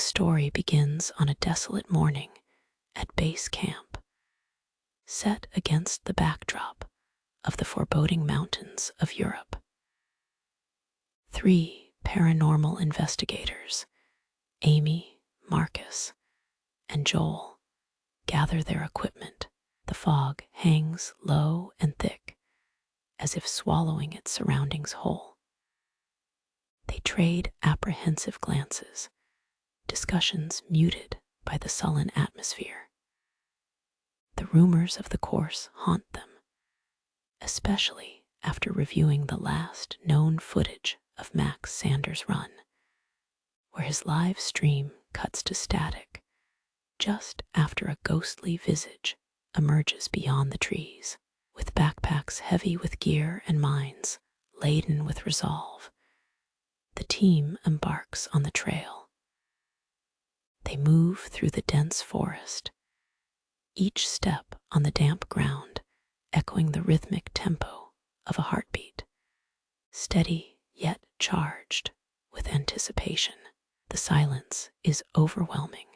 story begins on a desolate morning at base camp, set against the backdrop of the foreboding mountains of Europe. Three paranormal investigators, Amy, Marcus, and Joel, gather their equipment. The fog hangs low and thick, as if swallowing its surroundings whole. They trade apprehensive glances, discussions muted by the sullen atmosphere. The rumors of the course haunt them, especially after reviewing the last known footage of Max Sanders' run, where his live stream cuts to static just after a ghostly visage emerges beyond the trees. With backpacks heavy with gear and minds laden with resolve, the team embarks on the trail. They move through the dense forest, each step on the damp ground echoing the rhythmic tempo of a heartbeat, steady yet charged with anticipation. The silence is overwhelming,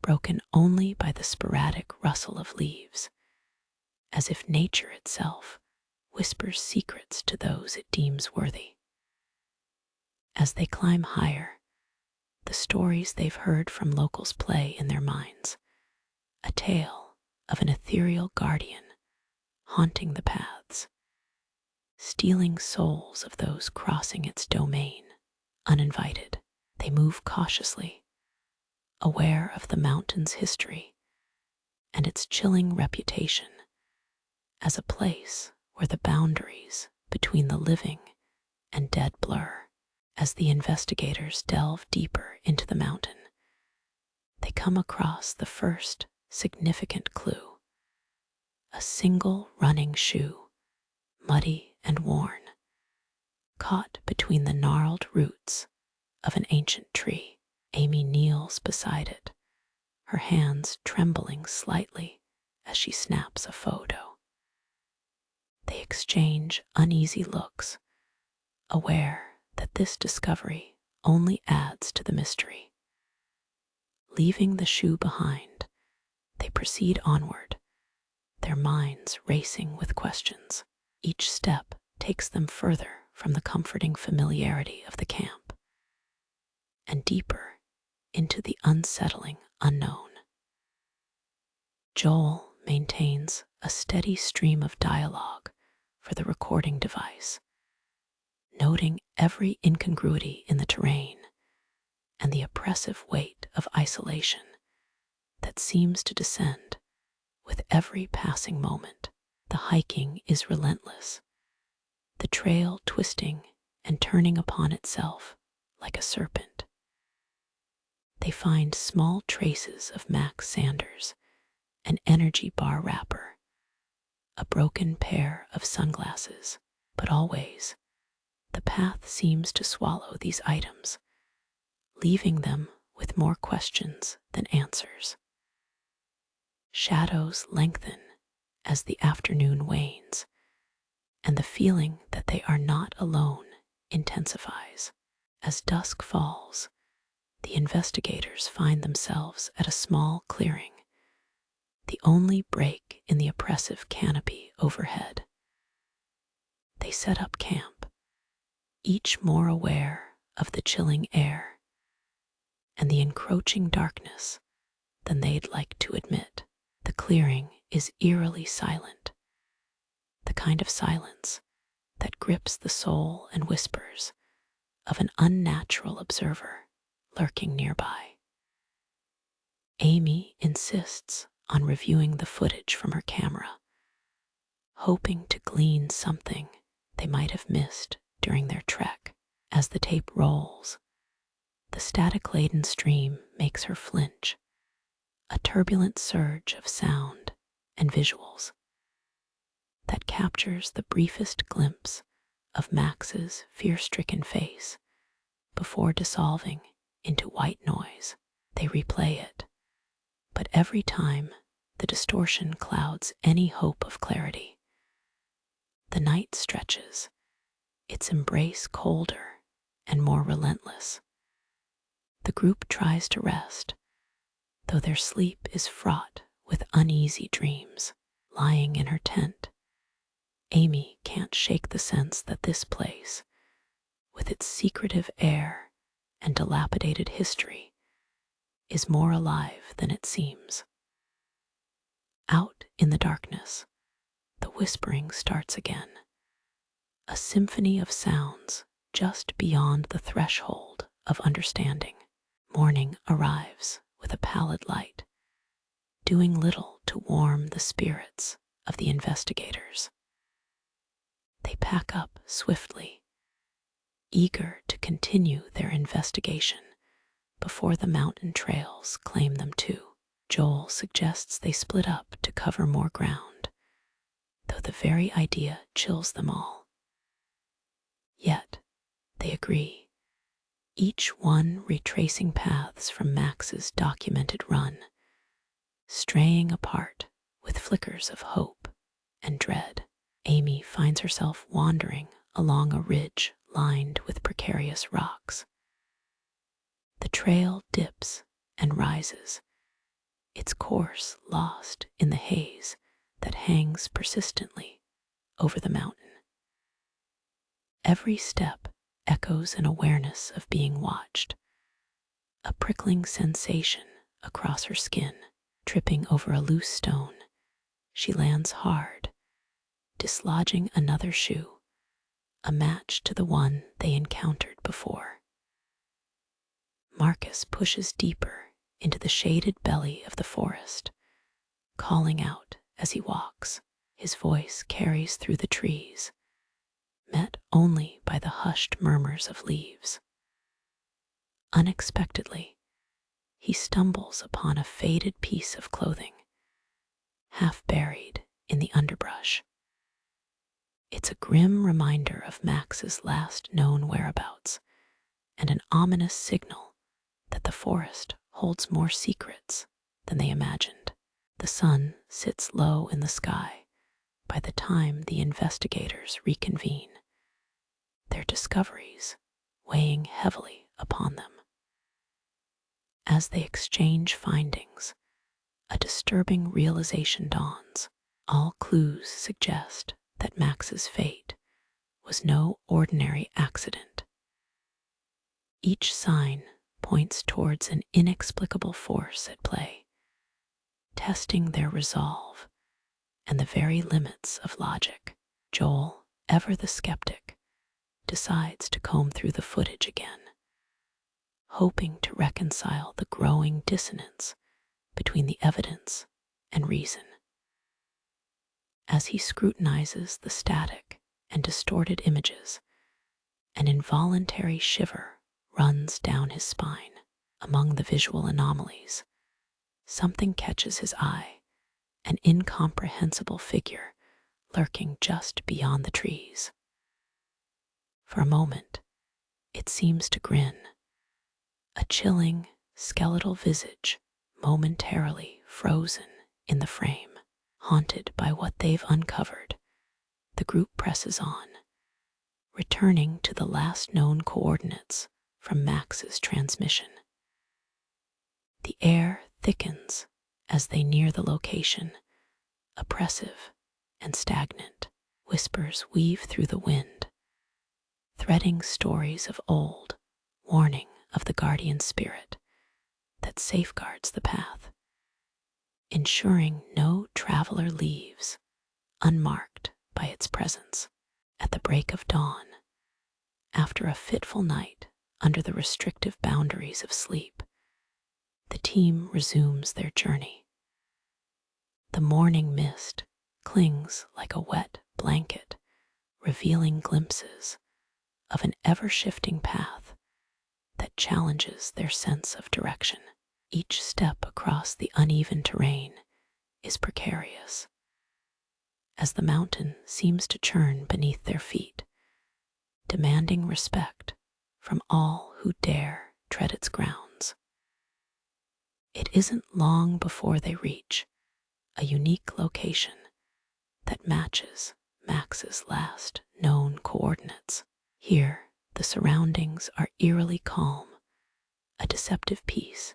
broken only by the sporadic rustle of leaves, as if nature itself whispers secrets to those it deems worthy. As they climb higher, the stories they've heard from locals play in their minds, a tale of an ethereal guardian haunting the paths, stealing souls of those crossing its domain uninvited. They move cautiously, aware of the mountain's history and its chilling reputation as a place where the boundaries between the living and dead blur. As the investigators delve deeper into the mountain, they come across the first significant clue: a single running shoe, muddy and worn, caught between the gnarled roots of an ancient tree. Amy kneels beside it, her hands trembling slightly as she snaps a photo. They exchange uneasy looks, aware that this discovery only adds to the mystery. Leaving the shoe behind, they proceed onward, their minds racing with questions. Each step takes them further from the comforting familiarity of the camp and deeper into the unsettling unknown. Joel maintains a steady stream of dialogue for the recording device, noting every incongruity in the terrain and the oppressive weight of isolation that seems to descend with every passing moment. The hiking is relentless, the trail twisting and turning upon itself like a serpent. They find small traces of Max Sanders, an energy bar wrapper, a broken pair of sunglasses, but always the path seems to swallow these items, leaving them with more questions than answers. Shadows lengthen as the afternoon wanes, and the feeling that they are not alone intensifies. As dusk falls, the investigators find themselves at a small clearing, the only break in the oppressive canopy overhead. They set up camp, each more aware of the chilling air and the encroaching darkness than they'd like to admit. The clearing is eerily silent, the kind of silence that grips the soul and whispers of an unnatural observer lurking nearby. Amy insists on reviewing the footage from her camera, hoping to glean something they might have missed during their trek. As the tape rolls, the static-laden stream makes her flinch, a turbulent surge of sound and visuals that captures the briefest glimpse of Max's fear-stricken face before dissolving into white noise. They replay it, but every time the distortion clouds any hope of clarity. The night stretches, its embrace colder and more relentless, The group tries to rest, though their sleep is fraught with uneasy dreams. Lying in her tent, Amy can't shake the sense that this place, with its secretive air and dilapidated history, is more alive than it seems. Out in the darkness, the whispering starts again, a symphony of sounds just beyond the threshold of understanding. Morning arrives with a pallid light, doing little to warm the spirits of the investigators. They pack up swiftly, eager to continue their investigation before the mountain trails claim them too. Joel suggests they split up to cover more ground, though the very idea chills them all. Yet, they agree, each one retracing paths from Max's documented run, straying apart with flickers of hope and dread. Amy finds herself wandering along a ridge lined with precarious rocks. The trail dips and rises, its course lost in the haze that hangs persistently over the mountain. Every step echoes an awareness of being watched, a prickling sensation across her skin. Tripping over a loose stone, she lands hard, dislodging another shoe, a match to the one they encountered before. Marcus pushes deeper into the shaded belly of the forest, calling out as he walks. His voice carries through the trees, met only by the hushed murmurs of leaves. Unexpectedly, he stumbles upon a faded piece of clothing, half buried in the underbrush. It's a grim reminder of Max's last known whereabouts, and an ominous signal that the forest holds more secrets than they imagined. The sun sits low in the sky by the time the investigators reconvene, their discoveries weighing heavily upon them. As they exchange findings, a disturbing realization dawns. All clues suggest that Max's fate was no ordinary accident. Each sign points towards an inexplicable force at play, testing their resolve and the very limits of logic. Joel, ever the skeptic, decides to comb through the footage again, hoping to reconcile the growing dissonance between the evidence and reason. As he scrutinizes the static and distorted images, an involuntary shiver runs down his spine. Among the visual anomalies, something catches his eye, an incomprehensible figure lurking just beyond the trees. For a moment, it seems to grin, a chilling, skeletal visage momentarily frozen in the frame. Haunted by what they've uncovered, the group presses on, returning to the last known coordinates from Max's transmission. The air thickens as they near the location, oppressive and stagnant. Whispers weave through the wind, threading stories of old, warning of the guardian spirit that safeguards the path, ensuring no traveler leaves unmarked by its presence. At the break of dawn, after a fitful night under the restrictive boundaries of sleep, the team resumes their journey. The morning mist clings like a wet blanket, revealing glimpses of an ever-shifting path that challenges their sense of direction. Each step across the uneven terrain is precarious, as the mountain seems to churn beneath their feet, demanding respect from all who dare tread its grounds. It isn't long before they reach a unique location that matches Max's last known coordinates. Here, the surroundings are eerily calm, a deceptive peace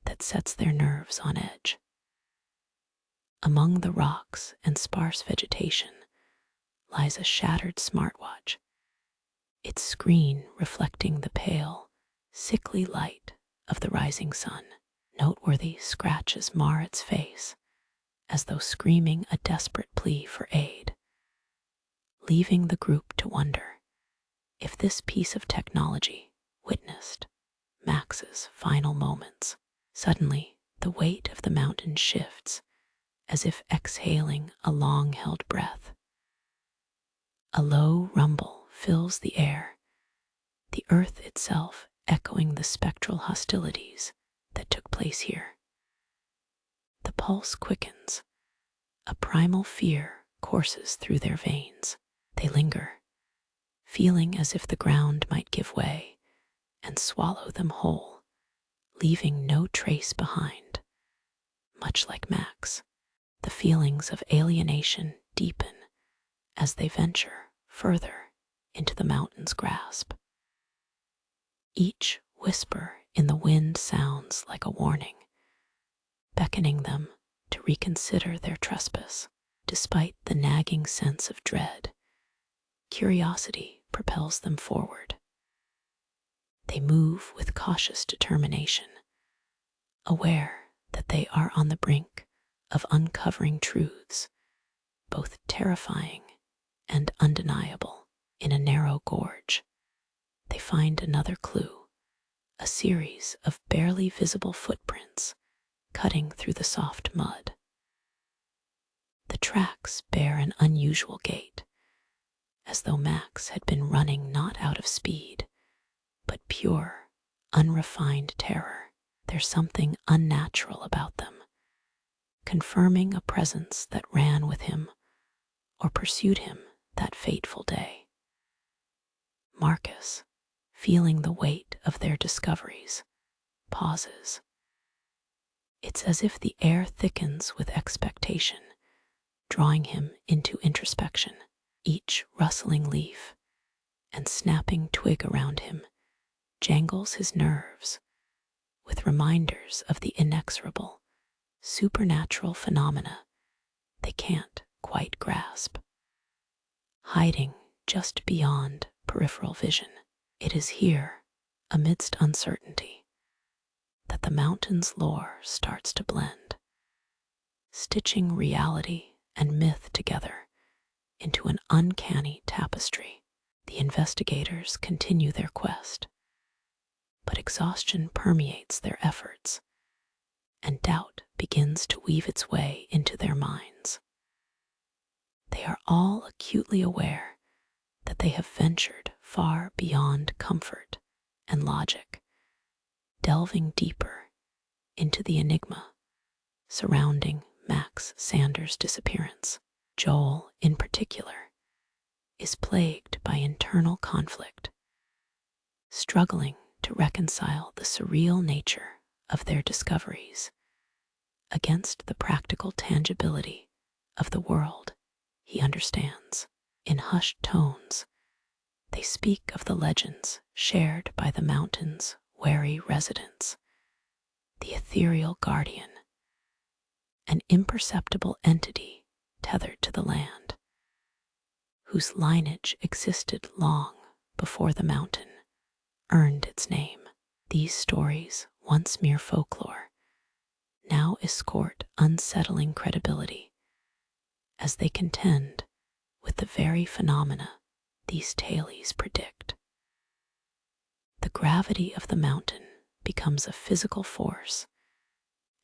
that sets their nerves on edge. Among the rocks and sparse vegetation lies a shattered smartwatch, its screen reflecting the pale, sickly light of the rising sun. Noteworthy scratches mar its face, as though screaming a desperate plea for aid, leaving the group to wonder if this piece of technology witnessed Max's final moments. Suddenly, the weight of the mountain shifts, as if exhaling a long-held breath. A low rumble fills the air, the earth itself echoing the spectral hostilities that took place here. The pulse quickens, a primal fear courses through their veins. They linger, feeling as if the ground might give way and swallow them whole, leaving no trace behind. Much like Max, the feelings of alienation deepen as they venture further into the mountain's grasp. Each whisper in the wind sounds like a warning, beckoning them to reconsider their trespass. Despite the nagging sense of dread, curiosity propels them forward. They move with cautious determination, aware that they are on the brink of uncovering truths, both terrifying and undeniable. In a narrow gorge, they find another clue, a series of barely visible footprints cutting through the soft mud. The tracks bear an unusual gait, as though Max had been running not out of speed, but pure, unrefined terror. There's something unnatural about them, confirming a presence that ran with him or pursued him that fateful day. Marcus, feeling the weight of their discoveries, pauses. It's as if the air thickens with expectation, drawing him into introspection. Each rustling leaf and snapping twig around him jangles his nerves with reminders of the inexorable, supernatural phenomena they can't quite grasp. Hiding just beyond peripheral vision, it is here, amidst uncertainty, that the mountain's lore starts to blend, stitching reality and myth together into an uncanny tapestry. The investigators continue their quest, but exhaustion permeates their efforts, and doubt begins to weave its way into their minds. They are all acutely aware that they have ventured far beyond comfort and logic, delving deeper into the enigma surrounding Max Sanders' disappearance. Joel, in particular, is plagued by internal conflict, struggling to reconcile the surreal nature of their discoveries against the practical tangibility of the world he understands. In hushed tones, they speak of the legends shared by the mountain's wary residents, the ethereal guardian, an imperceptible entity tethered to the land, whose lineage existed long before the mountain earned its name. These stories, once mere folklore, now escort unsettling credibility as they contend with the very phenomena these tales predict. The gravity of the mountain becomes a physical force,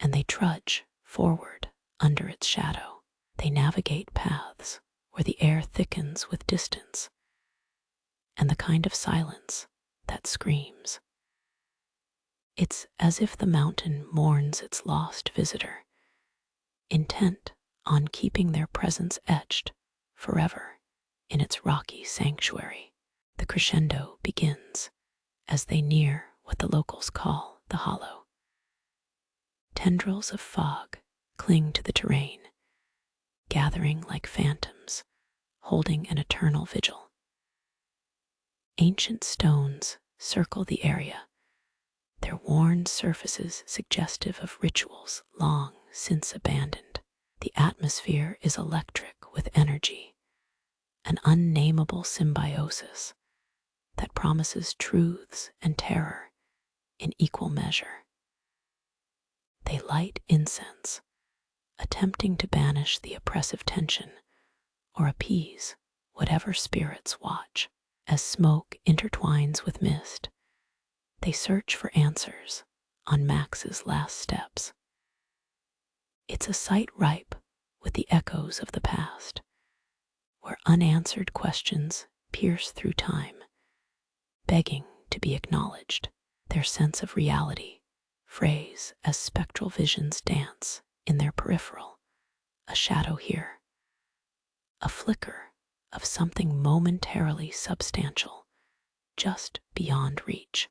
and they trudge forward under its shadow. They navigate paths where the air thickens with distance and the kind of silence that screams. It's as if the mountain mourns its lost visitor, intent on keeping their presence etched forever in its rocky sanctuary. The crescendo begins as they near what the locals call the hollow. Tendrils of fog cling to the terrain, gathering like phantoms, holding an eternal vigil. Ancient stones circle the area, their worn surfaces suggestive of rituals long since abandoned. The atmosphere is electric with energy, an unnameable symbiosis that promises truths and terror in equal measure. They light incense, attempting to banish the oppressive tension or appease whatever spirits watch. As smoke intertwines with mist, they search for answers on Max's last steps. It's a site ripe with the echoes of the past, where unanswered questions pierce through time, begging to be acknowledged. Their sense of reality frays as spectral visions dance in their peripheral, a shadow here, a flicker of something momentarily substantial just beyond reach.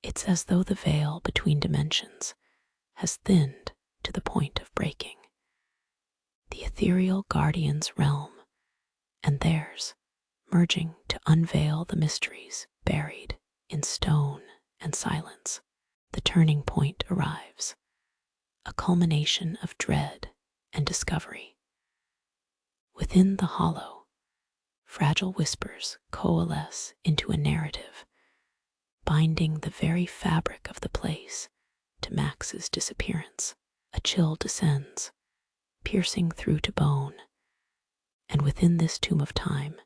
It's as though the veil between dimensions has thinned to the point of breaking. The ethereal guardian's realm and theirs merging to unveil the mysteries buried in stone and silence. The turning point arrives, a culmination of dread and discovery. Within the hollow, fragile whispers coalesce into a narrative, binding the very fabric of the place to Max's disappearance. A chill descends, piercing through to bone, and within this tomb of time,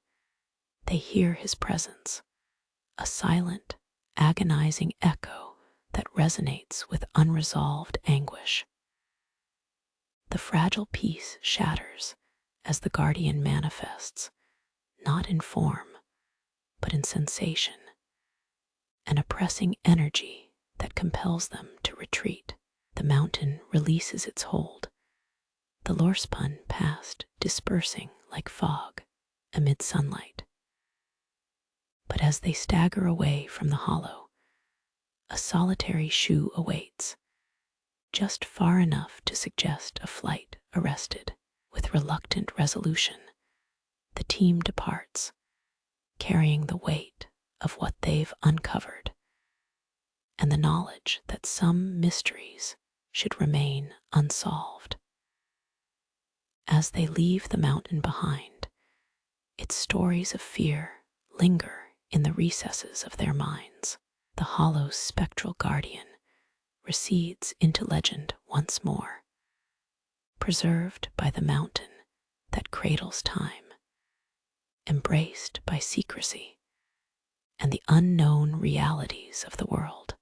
they hear his presence, a silent, agonizing echo that resonates with unresolved anguish. The fragile peace shatters as the guardian manifests, not in form, but in sensation, an oppressing energy that compels them to retreat. The mountain releases its hold, the lorespun past dispersing like fog amid sunlight. But as they stagger away from the hollow, a solitary shoe awaits, just far enough to suggest a flight arrested. With reluctant resolution, the team departs, carrying the weight of what they've uncovered and the knowledge that some mysteries should remain unsolved. As they leave the mountain behind, its stories of fear linger in the recesses of their minds. The hollow's spectral guardian recedes into legend once more, preserved by the mountain that cradles time, embraced by secrecy and the unknown realities of the world.